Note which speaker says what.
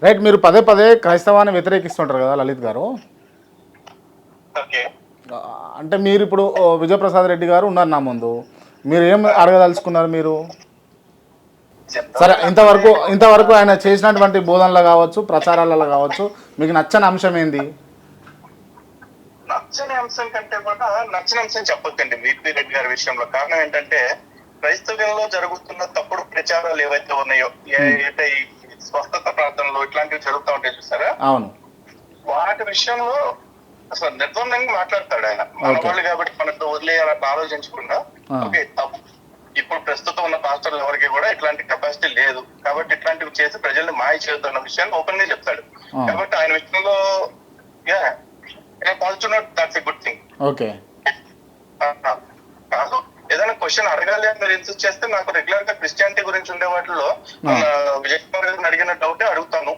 Speaker 1: Right. మీరు పదే పదే క్రైస్తవాన్ని వ్యతిరేకిస్తుంటారు కదా లలిత్ గారు.
Speaker 2: ఓకే.
Speaker 1: ఆ, అంటే మీరు ఇప్పుడు విజయప్రసాద్ రెడ్డి గారు ఉన్నారు నా ముందు. మీరు ఏం అడగదలుచుకున్నారు మీరు? సరే,
Speaker 2: జనరల్గా నాతోనే
Speaker 1: ఇంతవరకు ఇంతవరకు ఆయన చేసినటువంటి బోధనలు కావచ్చు, ప్రచారాలలో కావచ్చు, మీకు నచ్చని అంశం ఏంది?
Speaker 2: నచ్చని అంశం కంటే కూడా నచ్చిన అంశం చెప్పొద్దండి వీపీ రెడ్డి గారి విషయంలో. కారణం ఏంటంటే క్రైస్తవ్యంలో జరుగుతున్న తప్పుడు ప్రచారాలు ఏవైతే ఉన్నాయో,
Speaker 1: ఉమ్,
Speaker 2: ఏదైతే ఈ స్వస్థత ప్రార్థనలు ఇట్లాంటివి జరుగుతూ ఉంటాయి చూసారా,
Speaker 1: అవును.
Speaker 2: వాటి విషయంలో అసలు నిర్బంధంగా మాట్లాడతాడు ఆయన.
Speaker 1: ఓకే.
Speaker 2: మనవాళ్ళు కాబట్టి మనతో వదిలేయాలని ఆలోచించకుండా,
Speaker 1: ఆ,
Speaker 2: ఓకే తప్పు, ఇప్పుడు ప్రస్తుతం ఉన్న పాస్టర్లు ఎవరికి కూడా ఇట్లాంటి కెపాసిటీ లేదు కాబట్టి ఇట్లాంటివి చేసి ప్రజల్ని మాయ చేయొద్దన్న విషయాన్ని ఓపెన్ గా చెప్తాడు.
Speaker 1: ఆ,
Speaker 2: కాబట్టి ఆయన విషయంలో positive note, that's a good thing.
Speaker 1: Okay.
Speaker 2: కాదు, ఏదైనా క్వశ్చన్ అడగాలి అని మీరు ఇన్సిస్ట్ చేస్తే నాకు రెగ్యులర్ గా క్రిస్టియానిటీ గురించి ఉండే వాటిలో
Speaker 1: ఆ,
Speaker 2: విజయ్ కుమార్ గారిని అడిగిన డౌటే అడుగుతాను.